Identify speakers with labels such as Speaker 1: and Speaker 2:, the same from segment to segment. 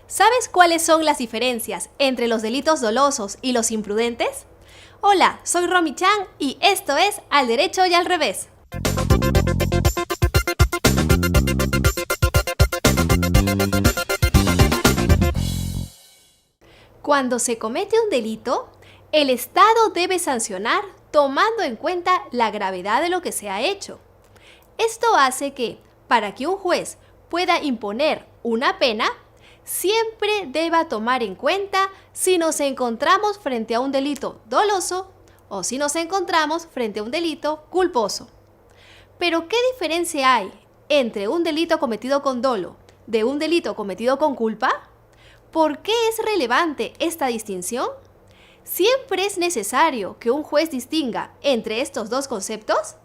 Speaker 1: ¿Sabes cuáles son las diferencias entre los delitos dolosos y los imprudentes? Hola, soy Romy Chan y esto es Al Derecho y al Revés. Cuando se comete un delito, el Estado debe sancionar tomando en cuenta la gravedad de lo que se ha hecho. Esto hace que, para que un juez pueda imponer una pena, siempre deba tomar en cuenta si nos encontramos frente a un delito doloso o si nos encontramos frente a un delito culposo. Pero, ¿qué diferencia hay entre un delito cometido con dolo de un delito cometido con culpa? ¿Por qué es relevante esta distinción? ¿Siempre es necesario que un juez distinga entre estos dos conceptos?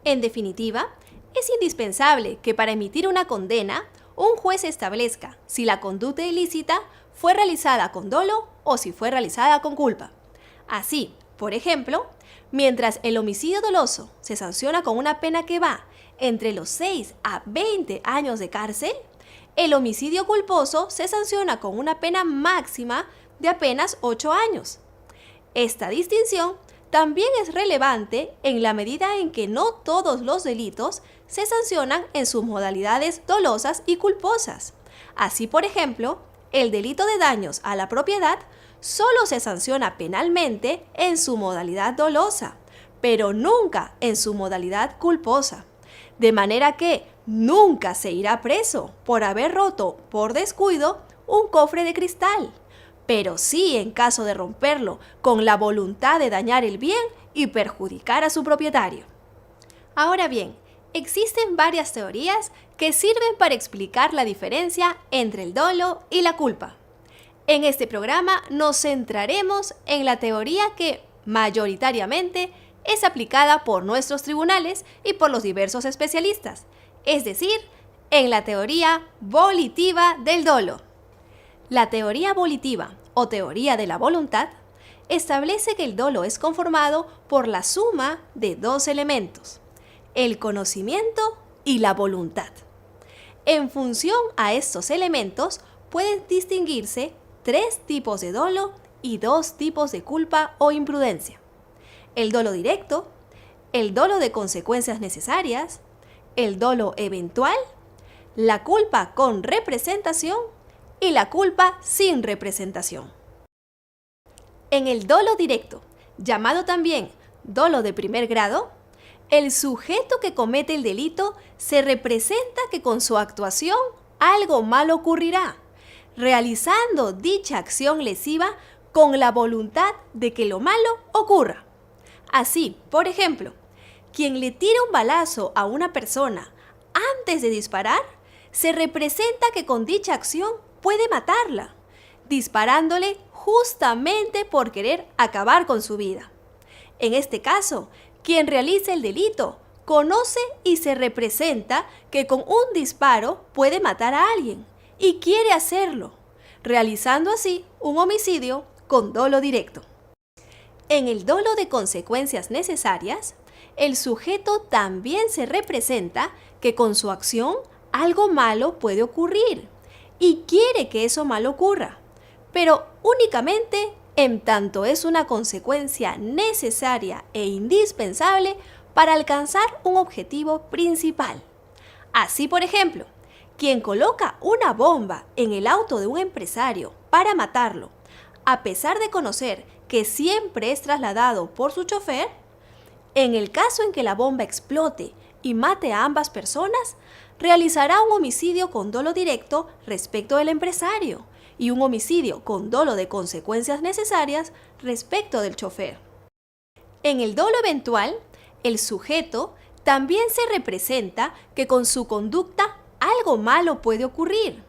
Speaker 1: En definitiva, es indispensable que para emitir una condena, un juez establezca si la conducta ilícita fue realizada con dolo o si fue realizada con culpa. Así, por ejemplo, mientras el homicidio doloso se sanciona con una pena que va entre los 6 a 20 años de cárcel, el homicidio culposo se sanciona con una pena máxima de apenas 8 años. Esta distinción también es relevante en la medida en que no todos los delitos se sancionan en sus modalidades dolosas y culposas. Así, por ejemplo, el delito de daños a la propiedad solo se sanciona penalmente en su modalidad dolosa, pero nunca en su modalidad culposa. De manera que nunca se irá preso por haber roto por descuido un cofre de cristal, pero sí en caso de romperlo con la voluntad de dañar el bien y perjudicar a su propietario. Ahora bien, existen varias teorías que sirven para explicar la diferencia entre el dolo y la culpa. En este programa nos centraremos en la teoría que mayoritariamente es aplicada por nuestros tribunales y por los diversos especialistas, es decir, en la teoría volitiva del dolo. La teoría volitiva, o teoría de la voluntad, establece que el dolo es conformado por la suma de dos elementos: el conocimiento y la voluntad. En función a estos elementos pueden distinguirse 3 tipos de dolo y 2 tipos de culpa o imprudencia: el dolo directo, el dolo de consecuencias necesarias, el dolo eventual, la culpa con representación y la culpa sin representación. En el dolo directo, llamado también dolo de primer grado, el sujeto que comete el delito se representa que con su actuación algo malo ocurrirá, realizando dicha acción lesiva con la voluntad de que lo malo ocurra. Así, por ejemplo, quien le tira un balazo a una persona antes de disparar, se representa que con dicha acción puede matarla, disparándole justamente por querer acabar con su vida. En este caso, quien realiza el delito conoce y se representa que con un disparo puede matar a alguien y quiere hacerlo, realizando así un homicidio con dolo directo. En el dolo de consecuencias necesarias, el sujeto también se representa que con su acción algo malo puede ocurrir y quiere que eso malo ocurra, pero únicamente en tanto es una consecuencia necesaria e indispensable para alcanzar un objetivo principal. Así, por ejemplo, quien coloca una bomba en el auto de un empresario para matarlo, a pesar de conocer que siempre es trasladado por su chofer, en el caso en que la bomba explote y mate a ambas personas, realizará un homicidio con dolo directo respecto del empresario y un homicidio con dolo de consecuencias necesarias respecto del chofer. En el dolo eventual, el sujeto también se representa que con su conducta algo malo puede ocurrir,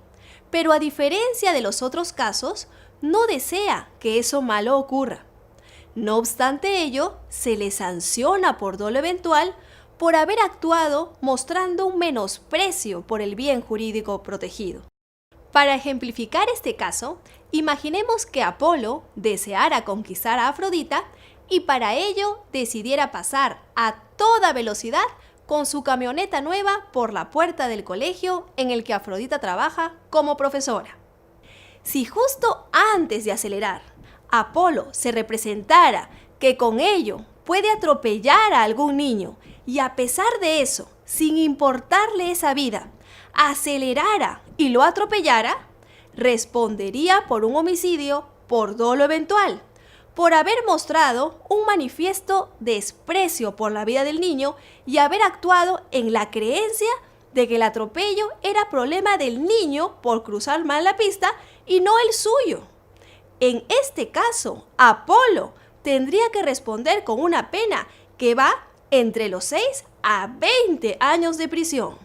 Speaker 1: pero a diferencia de los otros casos, no desea que eso malo ocurra. No obstante ello, se le sanciona por dolo eventual por haber actuado mostrando un menosprecio por el bien jurídico protegido. Para ejemplificar este caso, imaginemos que Apolo deseara conquistar a Afrodita y para ello decidiera pasar a toda velocidad con su camioneta nueva por la puerta del colegio en el que Afrodita trabaja como profesora. Si justo antes de acelerar, Apolo se representara que con ello puede atropellar a algún niño y a pesar de eso, sin importarle esa vida, acelerara y lo atropellara, respondería por un homicidio por dolo eventual, por haber mostrado un manifiesto desprecio por la vida del niño y haber actuado en la creencia de que el atropello era problema del niño por cruzar mal la pista y no el suyo. En este caso, Apolo tendría que responder con una pena que va entre los 6 a 20 años de prisión.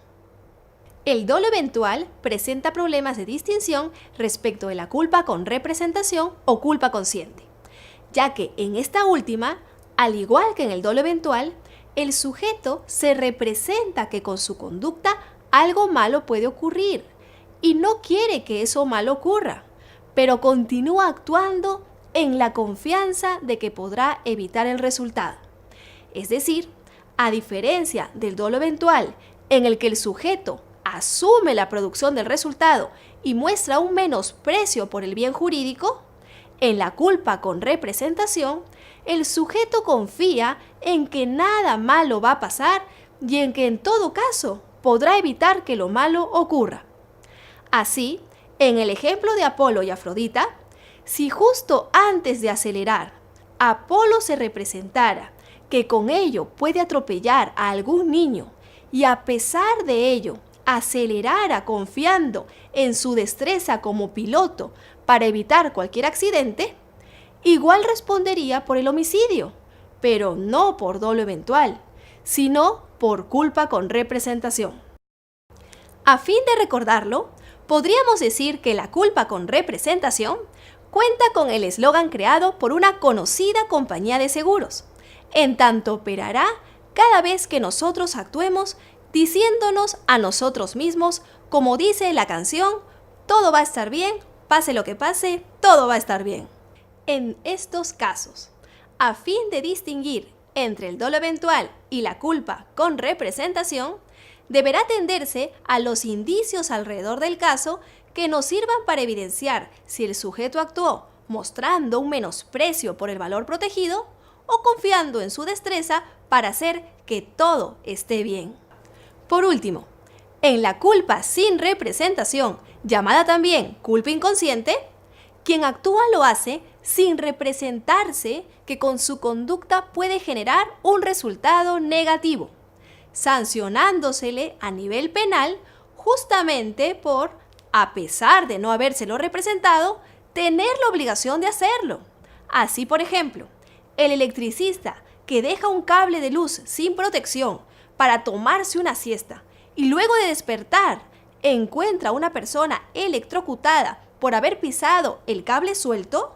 Speaker 1: El dolo eventual presenta problemas de distinción respecto de la culpa con representación o culpa consciente, ya que en esta última, al igual que en el dolo eventual, el sujeto se representa que con su conducta algo malo puede ocurrir y no quiere que eso malo ocurra, pero continúa actuando en la confianza de que podrá evitar el resultado. Es decir, a diferencia del dolo eventual, en el que el sujeto asume la producción del resultado y muestra un menosprecio por el bien jurídico, en la culpa con representación, el sujeto confía en que nada malo va a pasar y en que en todo caso podrá evitar que lo malo ocurra. Así, en el ejemplo de Apolo y Afrodita, si justo antes de acelerar, Apolo se representara que con ello puede atropellar a algún niño y a pesar de ello acelerara confiando en su destreza como piloto para evitar cualquier accidente, igual respondería por el homicidio, pero no por dolo eventual, sino por culpa con representación. A fin de recordarlo, podríamos decir que la culpa con representación cuenta con el eslogan creado por una conocida compañía de seguros, en tanto operará cada vez que nosotros actuemos diciéndonos a nosotros mismos, como dice la canción, todo va a estar bien, pase lo que pase, todo va a estar bien. En estos casos, a fin de distinguir entre el dolo eventual y la culpa con representación, deberá atenderse a los indicios alrededor del caso que nos sirvan para evidenciar si el sujeto actuó mostrando un menosprecio por el valor protegido o confiando en su destreza para hacer que todo esté bien. Por último, en la culpa sin representación, llamada también culpa inconsciente, quien actúa lo hace sin representarse que con su conducta puede generar un resultado negativo, sancionándosele a nivel penal justamente por, a pesar de no habérselo representado, tener la obligación de hacerlo. Así, por ejemplo, el electricista que deja un cable de luz sin protección para tomarse una siesta y luego de despertar encuentra a una persona electrocutada por haber pisado el cable suelto,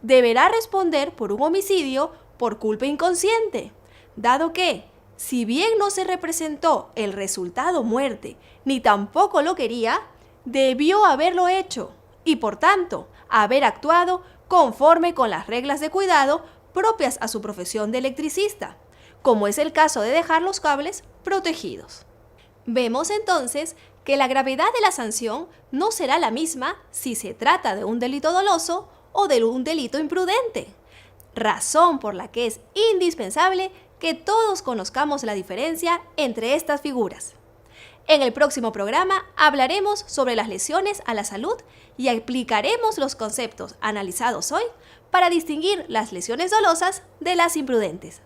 Speaker 1: deberá responder por un homicidio por culpa inconsciente, dado que, si bien no se representó el resultado muerte, ni tampoco lo quería, debió haberlo hecho y por tanto haber actuado conforme con las reglas de cuidado propias a su profesión de electricista, como es el caso de dejar los cables protegidos. Vemos entonces que la gravedad de la sanción no será la misma si se trata de un delito doloso o de un delito imprudente, razón por la que es indispensable que todos conozcamos la diferencia entre estas figuras. En el próximo programa hablaremos sobre las lesiones a la salud y aplicaremos los conceptos analizados hoy para distinguir las lesiones dolosas de las imprudentes.